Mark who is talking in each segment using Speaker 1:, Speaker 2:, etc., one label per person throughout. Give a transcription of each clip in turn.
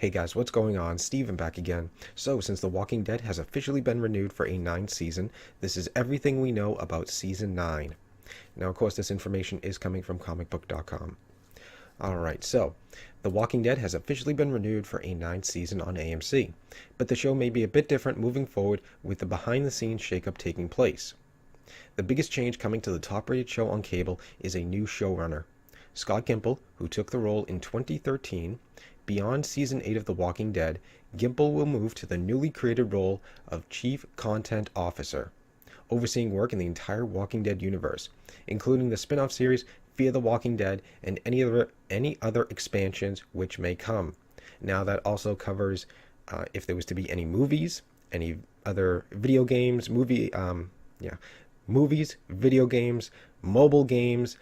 Speaker 1: Hey guys, what's going on? Steven back again. So, since The Walking Dead has officially been renewed for a ninth season, this is everything we know about Season 9. Now, of course, this information is coming from comicbook.com. Alright, so, The Walking Dead has officially been renewed for a ninth season on AMC, but the show may be a bit different moving forward with the behind-the-scenes shakeup taking place. The biggest change coming to the top-rated show on cable is a new showrunner. Scott Gimple, who took the role in 2013, beyond Season 8 of The Walking Dead, Gimple will move to the newly created role of Chief Content Officer, overseeing work in the entire Walking Dead universe, including the spin-off series Fear the Walking Dead and any other expansions which may come. Now that also covers if there was to be any movies, any other video games, movies, video games, mobile games,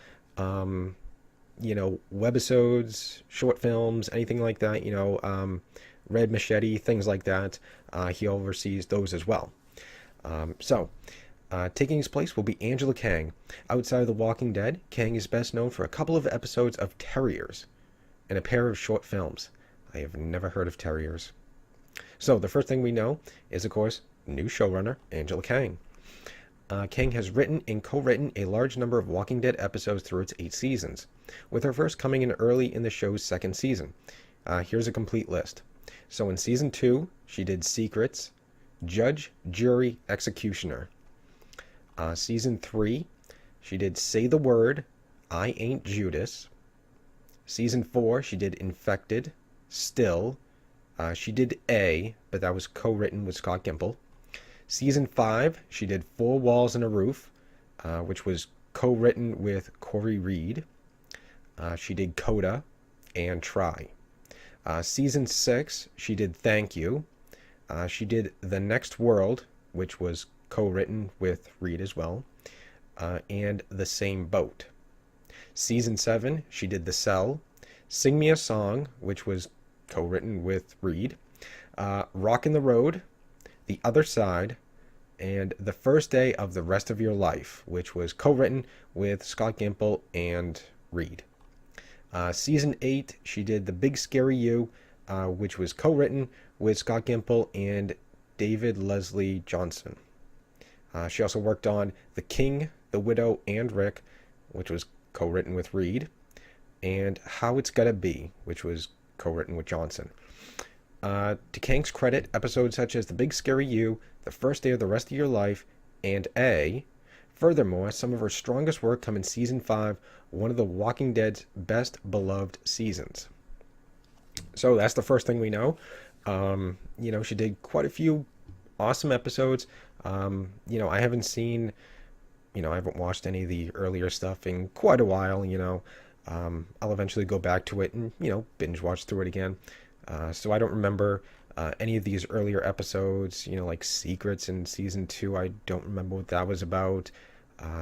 Speaker 1: webisodes, short films, anything like that, Red Machete, things like that. He oversees those as well. Taking his place will be Angela Kang. Outside of The Walking Dead, Kang is best known for a couple of episodes of Terriers and a pair of short films. I have never heard of Terriers. So the first thing we know is, of course, new showrunner Angela Kang. Kang has written and co-written a large number of Walking Dead episodes through its 8 seasons, with her first coming in early in the show's second season. Here's a complete list. So in Season 2, she did Secrets, Judge, Jury, Executioner. Season 3, she did Say the Word, I Ain't Judas. Season 4, she did Infected, Still. She did A, but that was co-written with Scott Gimple. Season 5, she did Four Walls and a Roof, which was co-written with Corey Reed. She did Coda and Try. Season 6, she did Thank You. She did The Next World, which was co-written with Reed as well, and The Same Boat. Season 7, she did The Cell. Sing Me a Song, which was co-written with Reed. Rockin' the Road, The Other Side, and The First Day of the Rest of Your Life, which was co-written with Scott Gimple and Reed. Season 8, she did The Big Scary You, which was co-written with Scott Gimple and David Leslie Johnson. She also worked on The King, The Widow, and Rick, which was co-written with Reed, and How It's Gotta Be, which was co-written with Johnson. To Kang's credit, episodes such as The Big Scary You, The First Day of the Rest of Your Life, and A. Furthermore, some of her strongest work come in Season 5, one of The Walking Dead's best beloved seasons. So that's the first thing we know. She did quite a few awesome episodes. I haven't seen, I haven't watched any of the earlier stuff in quite a while, I'll eventually go back to it and, binge watch through it again. So I don't remember any of these earlier episodes, like Secrets in Season 2. I don't remember what that was about.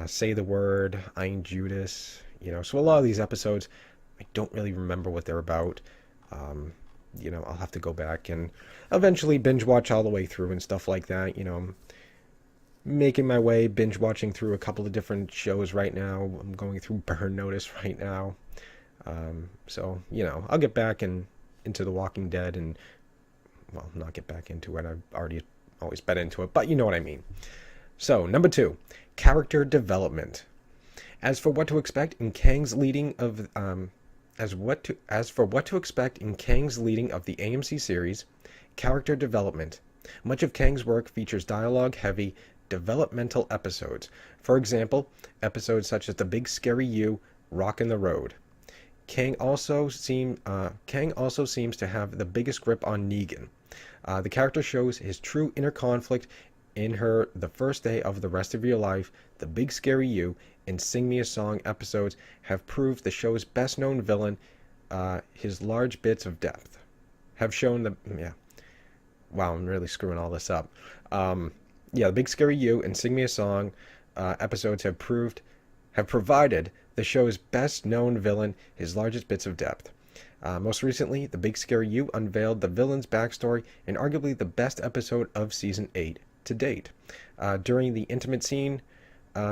Speaker 1: Say the Word, I Ain't Judas, so a lot of these episodes, I don't really remember what they're about. I'll have to go back and eventually binge watch all the way through and stuff like that. I'm making my way binge watching through a couple of different shows right now. I'm going through Burn Notice right now. I'll get back into The Walking Dead and, well, not get back into it. I've already always been into it, but you know what I mean. So, number 2, character development. As for what to expect in Kang's leading of the AMC series, character development. Much of Kang's work features dialogue-heavy, developmental episodes. For example, episodes such as The Big Scary You, Rockin' the Road. Kang also seems to have the biggest grip on Negan. The character shows his true inner conflict in her The First Day of the Rest of Your Life, The Big Scary You, and Sing Me a Song episodes have proved the show's best-known villain, his large bits of depth. Have shown the... Yeah. Wow, I'm really screwing all this up. The Big Scary You and Sing Me a Song episodes have provided the show's best-known villain his largest bits of depth. Most recently, The Big Scary You unveiled the villain's backstory in arguably the best episode of Season 8 to date. During the intimate scene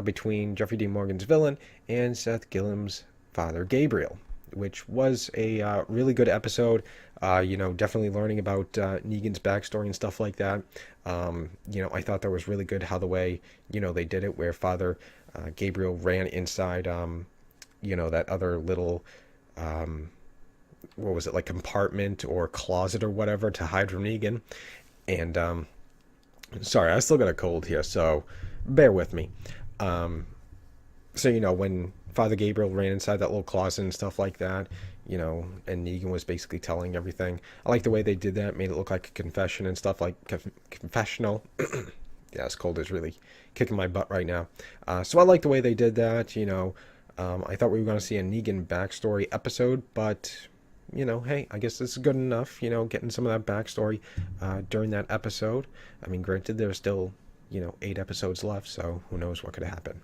Speaker 1: between Jeffrey D. Morgan's villain and Seth Gilliam's father, Gabriel. which was a really good episode. Definitely learning about Negan's backstory and stuff like that. I thought that was really good how the way, they did it, where Father Gabriel ran inside, that other little, what was it, like compartment or closet or whatever to hide from Negan. And, sorry, I still got a cold here, so bear with me. Um, when Father Gabriel ran inside that little closet and stuff like that, and Negan was basically telling everything. I like the way they did that, made it look like a confession and stuff, like confessional. Yeah, this cold is really kicking my butt right now. So I like the way they did that. I thought we were going to see a Negan backstory episode, but hey, I guess this is good enough. Getting some of that backstory during that episode. I mean, granted, there's still 8 episodes left, so who knows what could happen.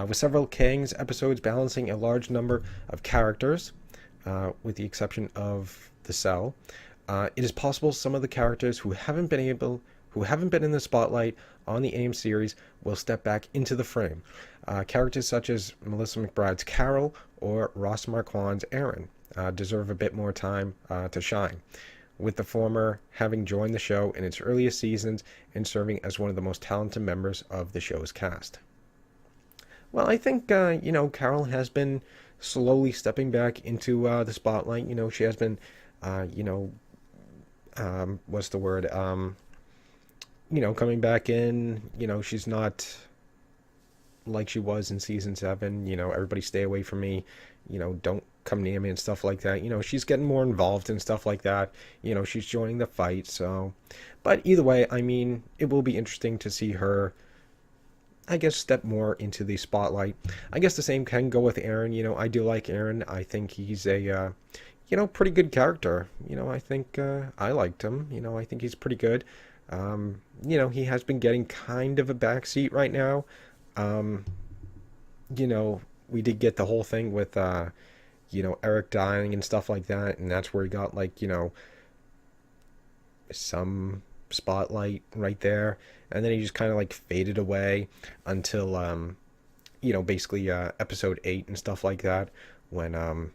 Speaker 1: With several Kang's episodes balancing a large number of characters, with the exception of the Cell, it is possible some of the characters who haven't been in the spotlight on the AIM series will step back into the frame. Characters such as Melissa McBride's Carol or Ross Marquand's Aaron deserve a bit more time to shine, with the former having joined the show in its earliest seasons and serving as one of the most talented members of the show's cast. Well, I think, Carol has been slowly stepping back into the spotlight. She has been, what's the word? Coming back in. She's not like she was in season 7. Everybody stay away from me. Don't come near me and stuff like that. She's getting more involved and stuff like that. She's joining the fight. So, but either way, I mean, it will be interesting to see her, I guess, step more into the spotlight. I guess the same can go with Aaron. I do like Aaron. I think he's a, pretty good character. I think I liked him. I think he's pretty good. He has been getting kind of a backseat right now. We did get the whole thing with, Eric dying and stuff like that. And that's where he got, like, some spotlight right there, and then he just kind of like faded away until basically episode 8 and stuff like that, when him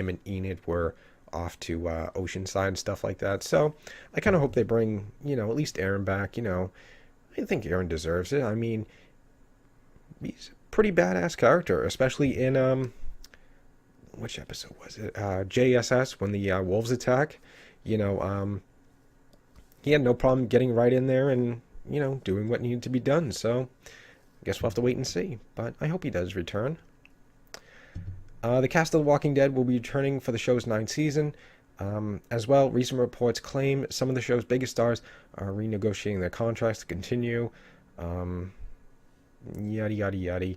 Speaker 1: and Enid were off to Oceanside and stuff like that. So I kind of hope they bring at least Aaron back. I think Aaron deserves it. I mean, he's a pretty badass character, especially in which episode was it, JSS, when the wolves attack. He had no problem getting right in there and, doing what needed to be done. So I guess we'll have to wait and see. But I hope he does return. The cast of The Walking Dead will be returning for the show's 9th season. As well, recent reports claim some of the show's biggest stars are renegotiating their contracts to continue. Yada, yada, yada.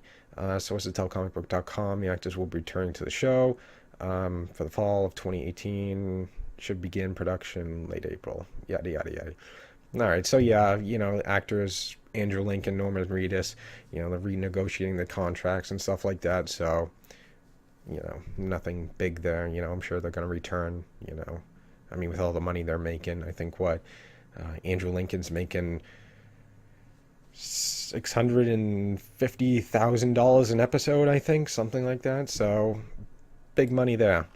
Speaker 1: Sources tell comicbook.com the actors will be returning to the show for the fall of 2018. Should begin production late April. Yada, yada, yada. All right, so yeah, actors Andrew Lincoln, Norman Reedus, they're renegotiating the contracts and stuff like that. So, nothing big there. I'm sure they're going to return. I mean, with all the money they're making, I think Andrew Lincoln's making $650,000 an episode, I think, something like that. So, big money there.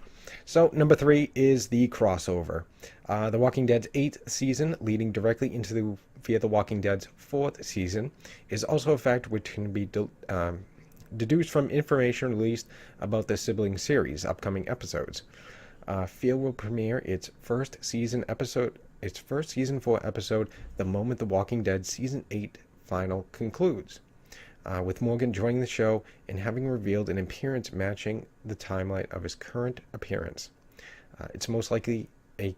Speaker 1: So, number 3 is the crossover. The Walking Dead's 8th season, leading directly via The Walking Dead's 4th season, is also a fact which can be deduced from information released about the sibling series' upcoming episodes. Fear will premiere its first season 4 episode the moment The Walking Dead Season 8 final concludes, with Morgan joining the show and having revealed an appearance matching the timeline of his current appearance. It's most likely a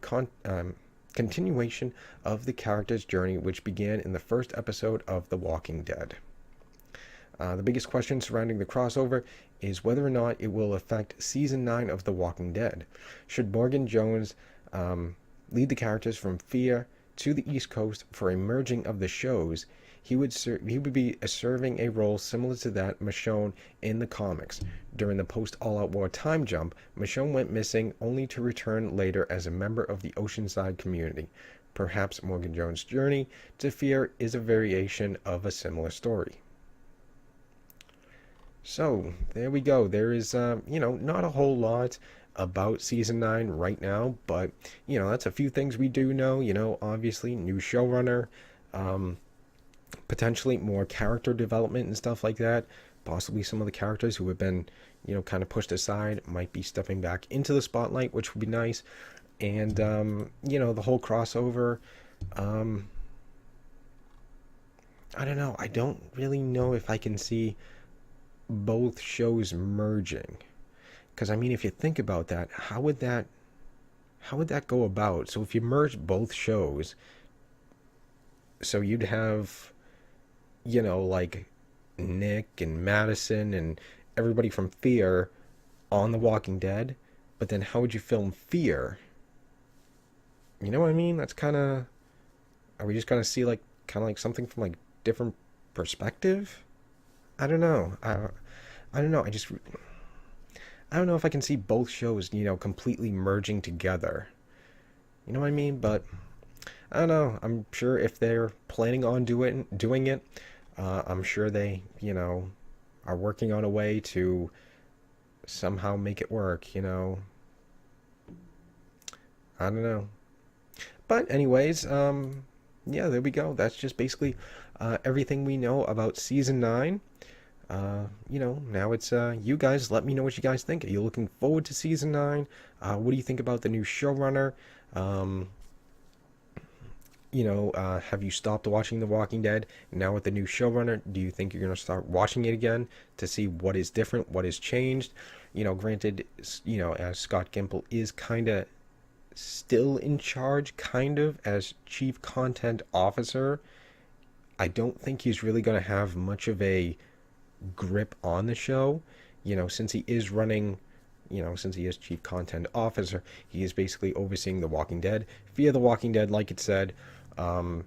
Speaker 1: continuation of the character's journey, which began in the first episode of The Walking Dead. The biggest question surrounding the crossover is whether or not it will affect Season 9 of The Walking Dead. Should Morgan Jones lead the characters from Fear to the East Coast for a merging of the shows, he would be serving a role similar to that Michonne in the comics. During the post-All-Out War time jump, Michonne went missing only to return later as a member of the Oceanside community. Perhaps Morgan Jones' journey to Fear is a variation of a similar story. So there we go. There is, not a whole lot about season 9 right now, but that's a few things we do know. Obviously, new showrunner, um, potentially more character development and stuff like that. Possibly some of the characters who have been, kind of pushed aside might be stepping back into the spotlight, which would be nice. And, the whole crossover. Um, I don't know. I don't really know if I can see both shows merging. Because I mean, if you think about that, how would that go about? So if you merge both shows, so you'd have, like Nick and Madison and everybody from Fear on The Walking Dead, but then how would you film Fear? You know what I mean? That's kind of, are we just gonna see like kind of like something from like different perspective? I don't know. I don't know. I don't know if I can see both shows, completely merging together. You know what I mean? But I don't know. I'm sure if they're planning on doing it, I'm sure they, are working on a way to somehow make it work. I don't know. But anyways, yeah, there we go. That's just basically everything we know about season 9. Now it's you guys. Let me know what you guys think. Are you looking forward to season 9? What do you think about the new showrunner? Um, have you stopped watching The Walking Dead? Now with the new showrunner, do you think you're going to start watching it again to see what is different, what has changed? Granted, as Scott Gimple is kind of still in charge, kind of, as chief content officer, I don't think he's really going to have much of a grip on the show, since he is running, since he is chief content officer, he is basically overseeing The Walking Dead. Fear the Walking Dead, like it said, um,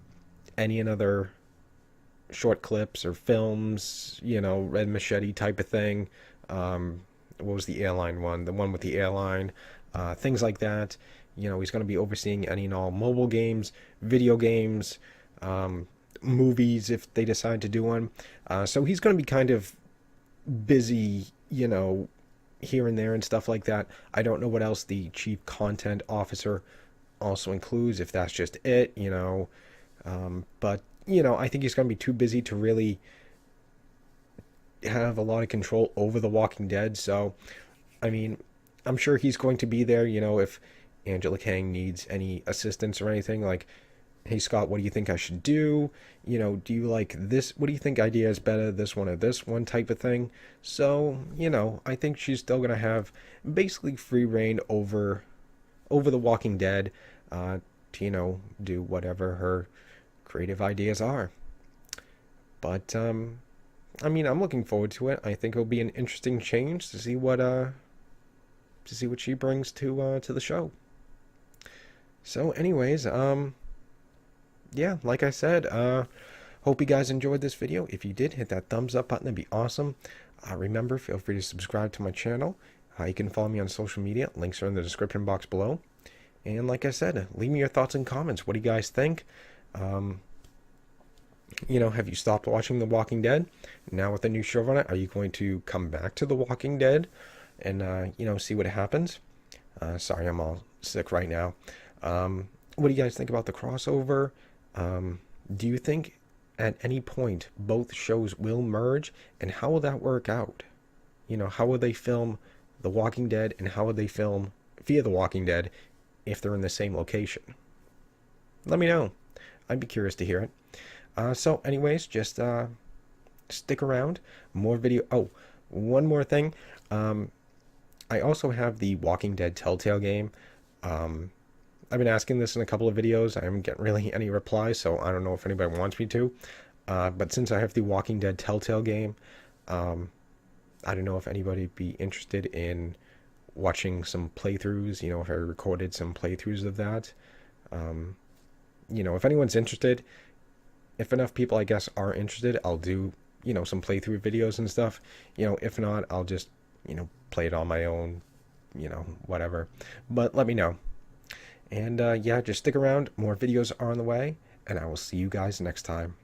Speaker 1: any other short clips or films, Red Machete type of thing. What was the airline one? The one with the airline, things like that. He's going to be overseeing any and all mobile games, video games, movies if they decide to do one. So he's going to be kind of busy, here and there and stuff like that. I don't know what else the chief content officer also includes, if that's just it, but, I think he's going to be too busy to really have a lot of control over The Walking Dead. So, I mean, I'm sure he's going to be there, if Angela Kang needs any assistance or anything. Like, hey Scott, what do you think I should do? Do you like this? What do you think idea is better, this one or this one type of thing? So, I think she's still gonna have basically free reign over The Walking Dead, to do whatever her creative ideas are. But I mean, I'm looking forward to it. I think it'll be an interesting change to see what she brings to the show. So, anyways, yeah, like I said, hope you guys enjoyed this video. If you did, hit that thumbs up button. That'd be awesome. Remember, feel free to subscribe to my channel. You can follow me on social media. Links are in the description box below. And like I said, leave me your thoughts and comments. What do you guys think? Um, have you stopped watching The Walking Dead? Now with the new showrunner, are you going to come back to The Walking Dead and, see what happens? Sorry, I'm all sick right now. What do you guys think about the crossover? Do you think at any point both shows will merge, and how will that work out? How will they film The Walking Dead, and how will they film Fear the Walking Dead if they're in the same location? Let me know. I'd be curious to hear it. So anyways, just stick around. More video. Oh, one more thing. I also have the Walking Dead Telltale game. I've been asking this in a couple of videos. I haven't getting really any replies, so I don't know if anybody wants me to. But since I have the Walking Dead Telltale game, I don't know if anybody'd be interested in watching some playthroughs. If I recorded some playthroughs of that. If anyone's interested, if enough people, I guess, are interested, I'll do, some playthrough videos and stuff. If not, I'll just, play it on my own, whatever. But let me know. And yeah, just stick around. More videos are on the way, and I will see you guys next time.